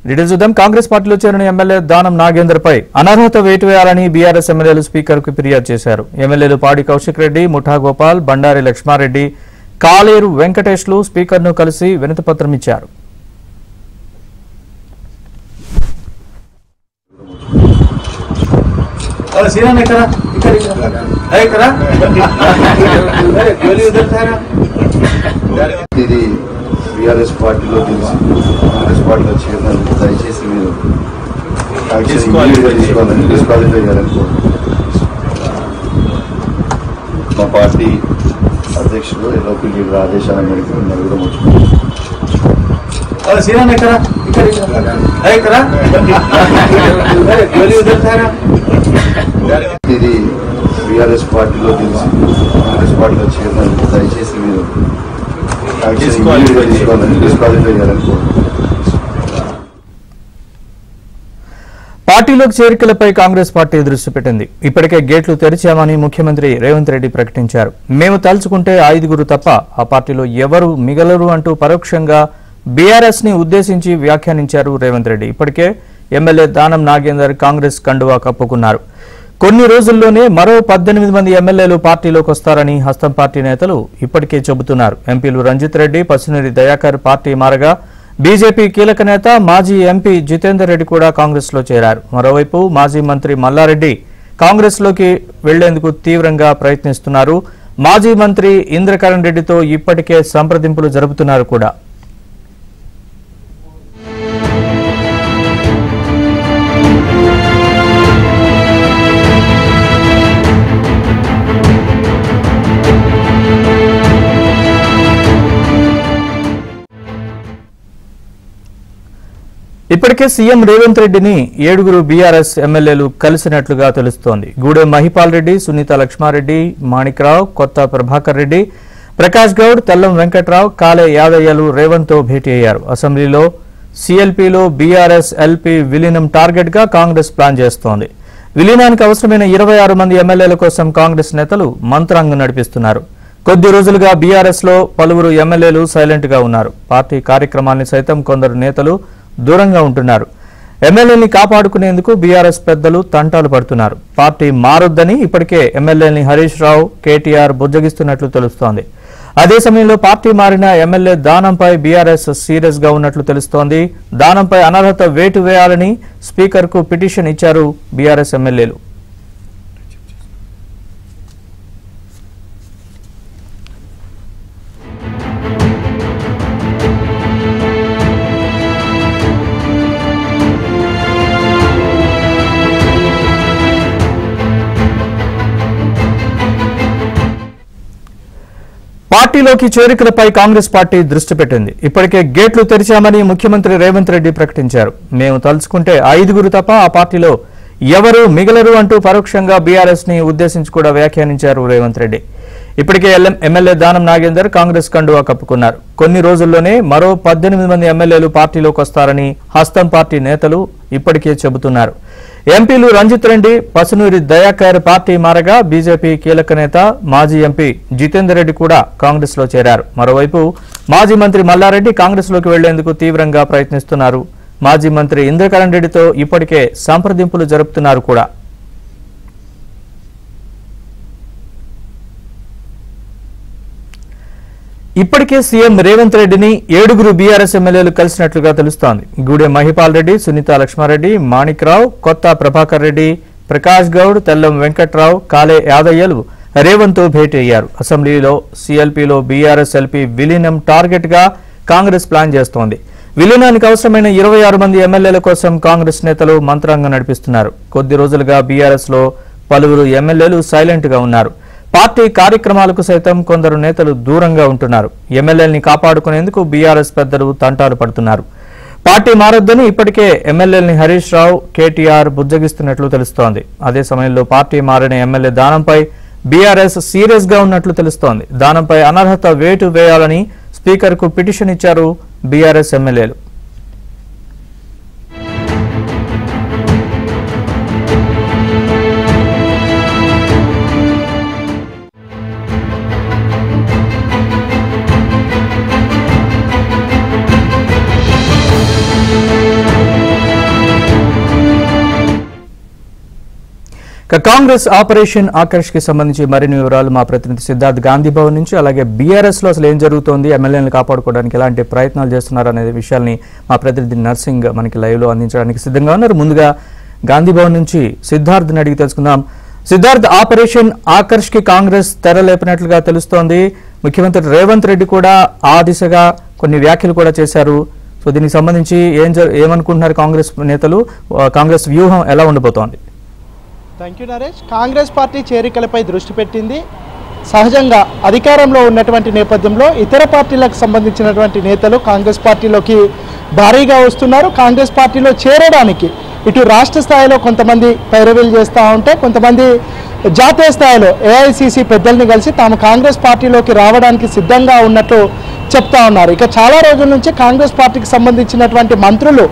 Details చూద్దాం. కాంగ్రెస్ పార్టీలో చేరిన ఎమ్మెల్యే దానం నాగేందర్పై అనర్హత వేటు వేయాలని బీఆర్ఎస్ ఎమ్మెల్యేలు స్పీకర్కు ఫిర్యాదు చేశారు. ఎమ్మెల్యేలు పాడి కౌశిక్ రెడ్డి, ముఠా గోపాల్, బండారి లక్ష్మారెడ్డి, కాలేరు వెంకటేష్లు స్పీకర్ను కలిసి వినతిపత్రం ఇచ్చారు. ఇది బీఆర్ఎస్ పార్టీలో తెలిసి కాంగ్రెస్ పార్టీలో చేరినందుకు దయచేసి మీరు డిస్క్వాలిఫై చేయాలని మా పార్టీ అధ్యక్షుడు ఎల్ఓపీ లీడర్ ఆదేశాల మేరకు నలుగురం వచ్చుకున్నాం. ఇది బీఆర్ఎస్ పార్టీలో తెలిసి కాంగ్రెస్ పార్టీలో చేరినందుకు దయచేసి మీరు డిస్క్వాలిఫై చేయాలని పార్టీలోకి చేరికలపై కాంగ్రెస్ పార్టీ దృష్టి పెట్టింది. ఇప్పటికే గేట్లు తెరిచామని ముఖ్యమంత్రి రేవంత్ రెడ్డి ప్రకటించారు. మేము తలుచుకుంటే 5 తప్ప ఆ పార్టీలో ఎవరు మిగలరు అంటూ పరోక్షంగా బీఆర్ఎస్ ని ఉద్దేశించి వ్యాఖ్యానించారు రేవంత్ రెడ్డి. ఇప్పటికే ఎమ్మెల్యే దానం నాగేందర్ కాంగ్రెస్ కండువా కప్పుకున్నారు. కొన్ని రోజుల్లోనే మరో 18 మంది ఎమ్మెల్యేలు పార్టీలోకి వస్తారని హస్తం పార్టీ నేతలు ఇప్పటికే చెబుతున్నారు. ఎంపీలు రంజిత్ రెడ్డి, పసునూరి దయాకర్ పార్టీ మారగా బీజేపీ కీలక నేత మాజీ ఎంపీ జితేందర్ రెడ్డి కూడా కాంగ్రెస్ లో చేరారు. మరోవైపు మాజీ మంత్రి మల్లారెడ్డి కాంగ్రెస్ లోకి వెళ్లేందుకు తీవ్రంగా ప్రయత్నిస్తున్నారు. మాజీ మంత్రి ఇంద్రకరణ్ రెడ్డితో ఇప్పటికే సంప్రదింపులు జరుపుతున్నారు కూడా. ఇప్పటికే సీఎం రేవంత్ రెడ్డిని 7 బీఆర్ఎస్ ఎమ్మెల్యేలు కలిసినట్లుగా తెలుస్తోంది. గూడెం మహిపాల్ రెడ్డి, సునీత లక్ష్మారెడ్డి, మాణిక్రావు, కొత్త ప్రభాకర్ రెడ్డి, ప్రకాష్ గౌడ్, తెల్లం వెంకట్రావు, కాలే యాదయ్యలు రేవంత్ తో భేటీ అయ్యారు. అసెంబ్లీలో సీఎల్పీలో బీఆర్ఎస్ ఎల్పీ విలీనం టార్గెట్ గా కాంగ్రెస్ ప్లాన్ చేస్తోంది. విలీనానికి అవసరమైన 26 మంది ఎమ్మెల్యేల కోసం కాంగ్రెస్ నేతలు మంత్రాంగం నడిపిస్తున్నారు. కొద్ది రోజులుగా బీఆర్ఎస్ లో పలువురు ఎమ్మెల్యేలు సైలెంట్ గా ఉన్నారు. పార్టీ కార్యక్రమాన్ని సైతం కొందరు నేతలు దూరంగా ఉంటున్నారు. ఎమ్మెల్యేని కాపాడుకునేందుకు బీఆర్ఎస్ పెద్దలు తంటాలు పడుతున్నారు. పార్టీ మారొద్దని ఇప్పటికే ఎమ్మెల్యేని హరీష్ రావు, కేటీఆర్ బుజ్జగిస్తున్నట్లు తెలుస్తోంది. అదే సమయంలో పార్టీ మారిన ఎమ్మెల్యే దానంపై బీఆర్ఎస్ సీరియస్ గా ఉన్నట్లు తెలుస్తోంది. దానంపై అనర్హత వేటు వేయాలని స్పీకర్ కు పిటిషన్ ఇచ్చారు బీఆర్ఎస్ ఎమ్మెల్యేలు. పార్టీలోకి చేరికలపై కాంగ్రెస్ పార్టీ దృష్టి పెట్టింది. ఇప్పటికే గేట్లు తెరిచామని ముఖ్యమంత్రి రేవంత్ రెడ్డి ప్రకటించారు. మేము తలుచుకుంటే 5 తప్ప ఆ పార్టీలో ఎవరు మిగలరు అంటూ పరోక్షంగా బీఆర్ఎస్ ని ఉద్దేశించి కూడా వ్యాఖ్యానించారు రేవంత్ రెడ్డి. ఇప్పటికే ఎమ్మెల్యే దానం నాగేందర్ కాంగ్రెస్ కండువా కప్పుకున్నారు. కొన్ని రోజుల్లోనే మరో 18 మంది ఎమ్మెల్యేలు పార్టీలోకి వస్తారని హస్తం పార్టీ నేతలు ఇప్పటికే చెబుతున్నారు. ఎంపీలు రంజిత్ రెడ్డి, పసునూరి దయాకర్ పార్టీ మారగా బీజేపీ కీలక నేత మాజీ ఎంపీ జితేందర్ రెడ్డి కూడా కాంగ్రెస్ లో చేరారు. మరోవైపు మాజీ మంత్రి మల్లారెడ్డి కాంగ్రెస్ లోకి వెళ్లేందుకు తీవ్రంగా ప్రయత్నిస్తున్నారు. మాజీ మంత్రి ఇంద్రకరణ్ రెడ్డితో ఇప్పటికే సంప్రదింపులు జరుపుతున్నారు కూడా. ఇప్పటికే సీఎం రేవంత్ రెడ్డిని 7 బీఆర్ఎస్ ఎమ్మెల్యేలు కలిసినట్లుగా తెలుస్తోంది. గూడెం మహిపాల్ రెడ్డి, సునీత లక్ష్మారెడ్డి, మాణిక్రావు, కొత్త ప్రభాకర్ రెడ్డి, ప్రకాష్ గౌడ్, తెల్లం వెంకట్రావు, కాలే యాదయ్యలు రేవంత్ తో భేటీ అయ్యారు. అసెంబ్లీలో సీఎల్పీలో బీఆర్ఎస్ ఎల్పీ విలీనం టార్గెట్ గా కాంగ్రెస్ ప్లాన్ చేస్తోంది. విలీనానికి అవసరమైన 26 మంది ఎమ్మెల్యేల కోసం కాంగ్రెస్ నేతలు మంత్రాంగం నడిపిస్తున్నారు. కొద్ది రోజులుగా బీఆర్ఎస్ లో పలువురు ఎమ్మెల్యేలు సైలెంట్ గా ఉన్నారు. పార్టీ కార్యక్రమాలకు సైతం కొందరు నేతలు దూరంగా ఉంటున్నారు. ఎమ్మెల్యేని కాపాడుకునేందుకు బీఆర్ఎస్ పెద్దలు తంటాలు పడుతున్నారు. పార్టీ మారొద్దని ఇప్పటికే ఎమ్మెల్యేని హరీష్ రావు, కేటీఆర్ బుజ్జగిస్తున్నట్లు తెలుస్తోంది. అదే సమయంలో పార్టీ మారిన ఎమ్మెల్యే దానంపై బీఆర్ఎస్ సీరియస్ గా ఉన్నట్లు తెలుస్తోంది. దానంపై అనర్హత వేటు వేయాలని స్పీకర్ కు పిటిషన్ ఇచ్చారు బీఆర్ఎస్ ఎమ్మెల్యేలు. ఇక కాంగ్రెస్ ఆపరేషన్ ఆకర్ష్ కి సంబంధించి మరిన్ని వివరాలు మా ప్రతినిధి సిద్ధార్థ్ గాంధీ భవన్ నుంచి, అలాగే బీఆర్ఎస్ లో అసలు ఏం జరుగుతోంది, ఎమ్మెల్యేలను కాపాడుకోవడానికి ఎలాంటి ప్రయత్నాలు చేస్తున్నారు అనే విషయాల్ని మా ప్రతినిధి నర్సింగ్ మనకి లైవ్ లో అందించడానికి సిద్ధంగా ఉన్నారు. ముందుగా గాంధీ భవన్ నుంచి సిద్ధార్థ్ అడిగి తెలుసుకుందాం. సిద్ధార్థ్, ఆపరేషన్ ఆకర్ష్ కి కాంగ్రెస్ తెరలేపినట్లుగా తెలుస్తోంది. ముఖ్యమంత్రి రేవంత్ రెడ్డి కూడా ఆ దిశగా కొన్ని వ్యాఖ్యలు కూడా చేశారు. సో దీనికి సంబంధించి ఏమనుకుంటున్నారు కాంగ్రెస్ నేతలు, కాంగ్రెస్ వ్యూహం ఎలా ఉండబోతోంది? Thank you Naresh. Congress party చేరికలపై దృష్టి పెట్టింది. సహజంగా అధికారంలో ఉన్నటువంటి నేపథ్యంలో ఇతర పార్టీలకు సంబంధించినటువంటి నేతలు కాంగ్రెస్ పార్టీలోకి భారీగా వస్తున్నారు. కాంగ్రెస్ పార్టీలో చేరడానికి ఇటు రాష్ట్ర స్థాయిలో కొంతమంది పైరవీలు చేస్తూ ఉంటే, కొంతమంది జాతీయ స్థాయిలో ఏఐసిసి పెద్దల్ని కలిసి తాము కాంగ్రెస్ పార్టీలోకి రావడానికి సిద్ధంగా ఉన్నట్టు చెప్తా ఉన్నారు. ఇక చాలా రోజుల నుంచి కాంగ్రెస్ పార్టీకి సంబంధించినటువంటి మంత్రులు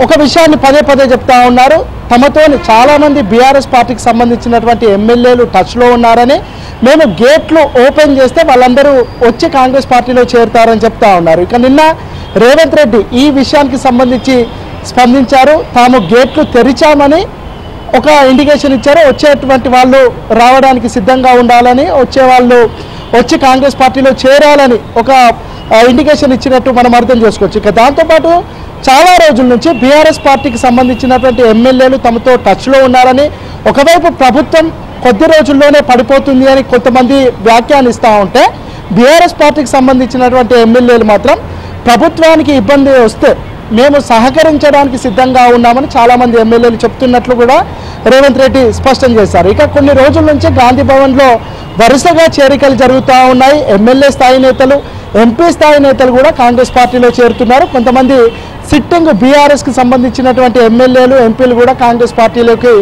ఒక విషయాన్ని పదే పదే చెప్తా ఉన్నారు. తమతోని చాలామంది బీఆర్ఎస్ పార్టీకి సంబంధించినటువంటి ఎమ్మెల్యేలు టచ్లో ఉన్నారని, మేము గేట్లు ఓపెన్ చేస్తే వాళ్ళందరూ వచ్చి కాంగ్రెస్ పార్టీలో చేరుతారని చెప్తా ఉన్నారు. ఇక నిన్న రేవంత్ రెడ్డి ఈ విషయానికి సంబంధించి స్పందించారు. తాము గేట్లు తెరిచామని ఒక ఇండికేషన్ ఇచ్చారు. వచ్చేటువంటి వాళ్ళు రావడానికి సిద్ధంగా ఉండాలని, వచ్చే వాళ్ళు వచ్చి కాంగ్రెస్ పార్టీలో చేరాలని ఒక ఇండికేషన్ ఇచ్చినట్టు మనం అర్థం చేసుకోవచ్చు. ఇక దాంతోపాటు చాలా రోజుల నుంచి బీఆర్ఎస్ పార్టీకి సంబంధించినటువంటి ఎమ్మెల్యేలు తమతో టచ్లో ఉన్నారని, ఒకవైపు ప్రభుత్వం కొద్ది రోజుల్లోనే పడిపోతుంది అని కొంతమంది వ్యాఖ్యానిస్తూ ఉంటే, బీఆర్ఎస్ పార్టీకి సంబంధించినటువంటి ఎమ్మెల్యేలు మాత్రం ప్రభుత్వానికి ఇబ్బంది వస్తే మేము సహకరించడానికి సిద్ధంగా ఉన్నామని చాలామంది ఎమ్మెల్యేలు చెప్తున్నట్లు కూడా రేవంత్ రెడ్డి స్పష్టం చేశారు. ఇక కొన్ని రోజుల నుంచి గాంధీ భవన్లో వరుసగా చేరికలు జరుగుతూ ఉన్నాయి. ఎమ్మెల్యే స్థాయి నేతలు, ఎంపీ స్థాయి నేతలు కూడా కాంగ్రెస్ పార్టీలో చేరుతున్నారు. కొంతమంది సిట్టింగ్ బీఆర్ఎస్కి సంబంధించినటువంటి ఎమ్మెల్యేలు, ఎంపీలు కూడా కాంగ్రెస్ పార్టీలోకి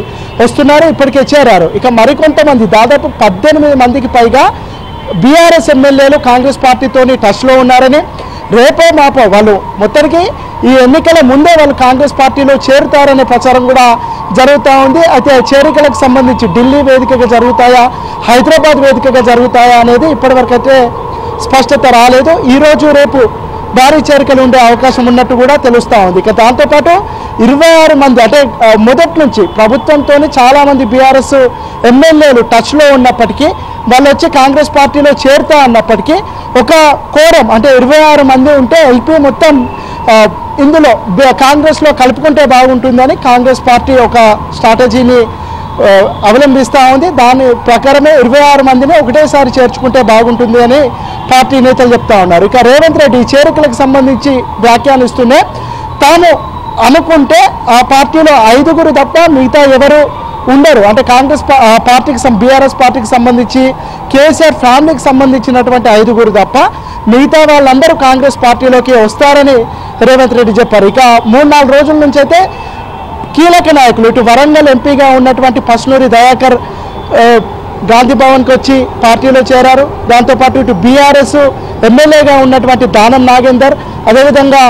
వస్తున్నారు, ఇప్పటికే చేరారు. ఇక మరికొంతమంది దాదాపు 18 మందికి పైగా బీఆర్ఎస్ ఎమ్మెల్యేలు కాంగ్రెస్ పార్టీతోని టచ్లో ఉన్నారని, రేపో మాపో వాళ్ళు మొత్తానికి ఈ ఎన్నికల ముందే వాళ్ళు కాంగ్రెస్ పార్టీలో చేరుతారనే ప్రచారం కూడా జరుగుతూ ఉంది. అయితే చేరికలకు సంబంధించి ఢిల్లీ వేదికగా జరుగుతాయా, హైదరాబాద్ వేదికగా జరుగుతాయా అనేది ఇప్పటివరకు అయితే స్పష్టత రాలేదు. ఈరోజు రేపు భారీ చేరికలు ఉండే అవకాశం ఉన్నట్టు కూడా తెలుస్తూ ఉంది. ఇక దాంతోపాటు 26 మంది అంటే మొదటి నుంచి ప్రభుత్వంతో చాలామంది బీఆర్ఎస్ ఎమ్మెల్యేలు టచ్లో ఉన్నప్పటికీ, వాళ్ళు వచ్చి కాంగ్రెస్ పార్టీలో చేరుతా అన్నప్పటికీ ఒక కోరం అంటే 26 మంది ఉంటే ఎల్పీ మొత్తం ఇందులో కాంగ్రెస్లో కలుపుకుంటే బాగుంటుందని కాంగ్రెస్ పార్టీ ఒక స్ట్రాటజీని అవలంబిస్తూ ఉంది. దాని ప్రకారమే 26 మందిని ఒకటేసారి చేర్చుకుంటే బాగుంటుంది అని పార్టీ నేతలు చెప్తా ఉన్నారు. ఇక రేవంత్ రెడ్డి చేరికలకు సంబంధించి వ్యాఖ్యానిస్తూనే, తాను అనుకుంటే ఆ పార్టీలో 5గురు తప్ప మిగతా ఎవరు ఉండరు, అంటే కాంగ్రెస్ పార్టీకి బీఆర్ఎస్ పార్టీకి సంబంధించి కేసీఆర్ ఫ్యామిలీకి సంబంధించినటువంటి 5గురు తప్ప మిగతా వాళ్ళందరూ కాంగ్రెస్ పార్టీలోకి వస్తారని రేవంత్ రెడ్డి చెప్పారు. ఇక 3-4 రోజుల నుంచి అయితే కీలక నాయకులు ఇటు వరంగల్ ఎంపీగా ఉన్నటువంటి పస్నూరి దయాకర్ గాంధీ భవన్కి వచ్చి పార్టీలో చేరారు. దాంతోపాటు ఇటు బీఆర్ఎస్ ఎమ్మెల్యేగా ఉన్నటువంటి దానం నాగేందర్, అదేవిధంగా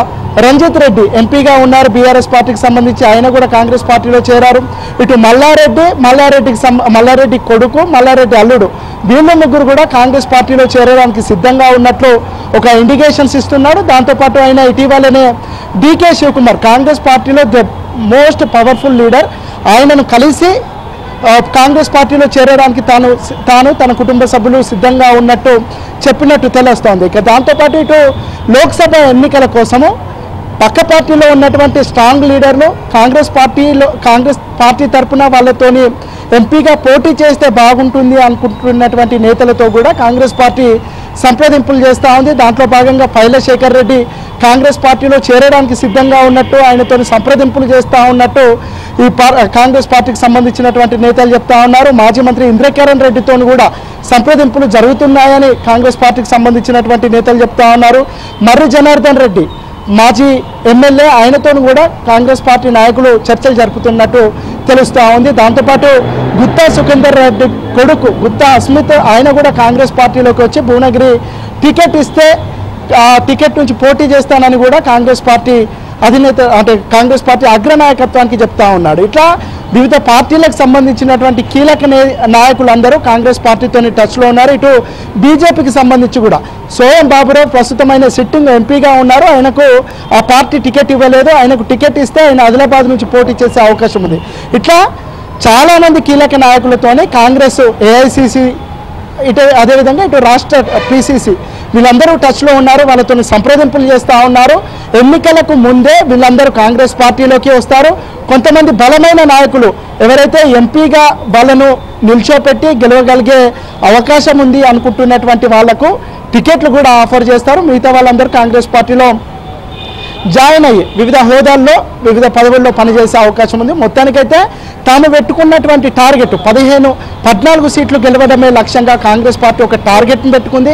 రంజిత్ రెడ్డి ఎంపీగా ఉన్నారు బీఆర్ఎస్ పార్టీకి సంబంధించి, ఆయన కూడా కాంగ్రెస్ పార్టీలో చేరారు. ఇటు మల్లారెడ్డి కొడుకు, మల్లారెడ్డి అల్లుడు, వీళ్ళు ముగ్గురు కూడా కాంగ్రెస్ పార్టీలో చేరడానికి సిద్ధంగా ఉన్నట్లు ఒక ఇండికేషన్స్ ఇస్తున్నాడు. దాంతోపాటు ఆయన ఇటీవలనే డీకే శివకుమార్, కాంగ్రెస్ పార్టీలో ద మోస్ట్ పవర్ఫుల్ లీడర్, ఆయనను కలిసి కాంగ్రెస్ పార్టీలో చేరడానికి తాను తన కుటుంబ సభ్యులు సిద్ధంగా ఉన్నట్టు చెప్పినట్టు తెలుస్తోంది. ఇక దాంతోపాటు ఇటు లోక్సభ ఎన్నికల కోసము పక్క పార్టీలో ఉన్నటువంటి స్ట్రాంగ్ లీడర్లు కాంగ్రెస్ పార్టీ తరఫున వాళ్ళతోని ఎంపీగా పోటీ చేస్తే బాగుంటుంది అనుకుంటున్నటువంటి నేతలతో కూడా కాంగ్రెస్ పార్టీ సంప్రదింపులు చేస్తూ ఉంది. దాంట్లో భాగంగా పైలశేఖర్ రెడ్డి కాంగ్రెస్ పార్టీలో చేరడానికి సిద్ధంగా ఉన్నట్టు, ఆయనతో సంప్రదింపులు చేస్తూ ఉన్నట్టు ఈ కాంగ్రెస్ పార్టీకి సంబంధించినటువంటి నేతలు చెప్తా ఉన్నారు. మాజీ మంత్రి ఇంద్రకరణ్ రెడ్డితో కూడా సంప్రదింపులు జరుగుతున్నాయని కాంగ్రెస్ పార్టీకి సంబంధించినటువంటి నేతలు చెప్తా ఉన్నారు. మర్రి జనార్దన్ రెడ్డి మాజీ ఎమ్మెల్యే, ఆయనతో కూడా కాంగ్రెస్ పార్టీ నాయకులు చర్చలు జరుపుతున్నట్టు తెలుస్తూ ఉంది. దాంతోపాటు గుత్తా సుఖేందర్ రెడ్డి కొడుకు గుత్తా అస్మిత్, ఆయన కూడా కాంగ్రెస్ పార్టీలోకి వచ్చి భువనగిరి టికెట్ ఇస్తే ఆ టికెట్ నుంచి పోటీ చేస్తానని కూడా కాంగ్రెస్ పార్టీ అధినేత అంటే కాంగ్రెస్ పార్టీ అగ్రనాయకత్వానికి చెప్తా ఉన్నాడు. ఇట్లా వివిధ పార్టీలకు సంబంధించినటువంటి కీలక నాయకులందరూ కాంగ్రెస్ పార్టీతోని టచ్లో ఉన్నారు. ఇటు బీజేపీకి సంబంధించి కూడా సోయం బాబురావు ప్రస్తుతమైన సిట్టింగ్ ఎంపీగా ఉన్నారు. ఆయనకు ఆ పార్టీ టికెట్ ఇవ్వలేదు. ఆయనకు టికెట్ ఇస్తే ఆయన ఆదిలాబాద్ నుంచి పోటీ చేసే అవకాశం ఉంది. ఇట్లా చాలామంది కీలక నాయకులతోనే కాంగ్రెస్ ఏఐసిసి ఇటు అదేవిధంగా ఇటు రాష్ట్ర పిసిసి వీళ్ళందరూ టచ్లో ఉన్నారు, వాళ్ళతో సంప్రదింపులు చేస్తూ ఉన్నారు. ఎన్నికలకు ముందే వీళ్ళందరూ కాంగ్రెస్ పార్టీలోకి వస్తారు. కొంతమంది బలమైన నాయకులు ఎవరైతే ఎంపీగా వాళ్ళను నిల్చోపెట్టి గెలవగలిగే అవకాశం ఉంది అనుకుంటున్నటువంటి వాళ్లకు టికెట్లు కూడా ఆఫర్ చేస్తారు. మిగతా వాళ్ళందరూ కాంగ్రెస్ పార్టీలో జాయిన్ అయ్యి వివిధ హోదాల్లో వివిధ పదవుల్లో పనిచేసే అవకాశం ఉంది. మొత్తానికైతే తాము పెట్టుకున్నటువంటి టార్గెట్ 14 సీట్లు గెలవడమే లక్ష్యంగా కాంగ్రెస్ పార్టీ ఒక టార్గెట్ని పెట్టుకుంది.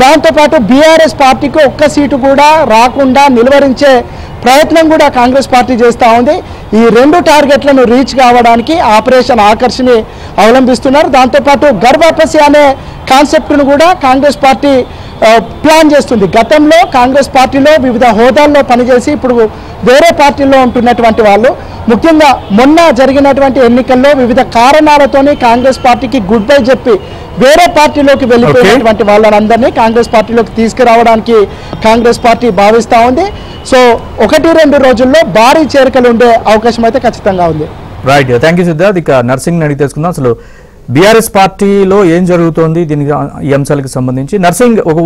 దాంతోపాటు బీఆర్ఎస్ పార్టీకి ఒక్క సీటు కూడా రాకుండా నిలువరించే ప్రయత్నం కూడా కాంగ్రెస్ పార్టీ చేస్తూ ఉంది. ఈ 2 టార్గెట్లను రీచ్ కావడానికి ఆపరేషన్ ఆకర్షణని అవలంబిస్తున్నారు. దాంతోపాటు ఘర్ వాపసి అనే కాన్సెప్ట్ను కూడా కాంగ్రెస్ పార్టీ ప్లాన్ చేస్తుంది. గతంలో కాంగ్రెస్ పార్టీలో వివిధ హోదాల్లో పనిచేసి ఇప్పుడు వేరే పార్టీల్లో ఉంటున్నటువంటి వాళ్ళు, ముఖ్యంగా మొన్న జరిగినటువంటి ఎన్నికల్లో వివిధ కారణాలతోనే కాంగ్రెస్ పార్టీకి గుడ్ బై చెప్పి వేరే పార్టీలోకి వెళ్ళిపోయినటువంటి వాళ్ళందరినీ కాంగ్రెస్ పార్టీలోకి తీసుకురావడానికి కాంగ్రెస్ పార్టీ భావిస్తూ ఉంది. సో 1-2 రోజుల్లో భారీ చేరికలు ఉండే అవకాశం అయితే ఖచ్చితంగా ఉంది. Right, thank you Siddharth. ఇక నర్సింగ్ అడిగి తెలుసుకుందాం. అసలు బీఆర్ఎస్ పార్టీలో ఏం జరుగుతోంది దీనికి ఈ అంశాలకు సంబంధించి. నర్సింగ్, ఒక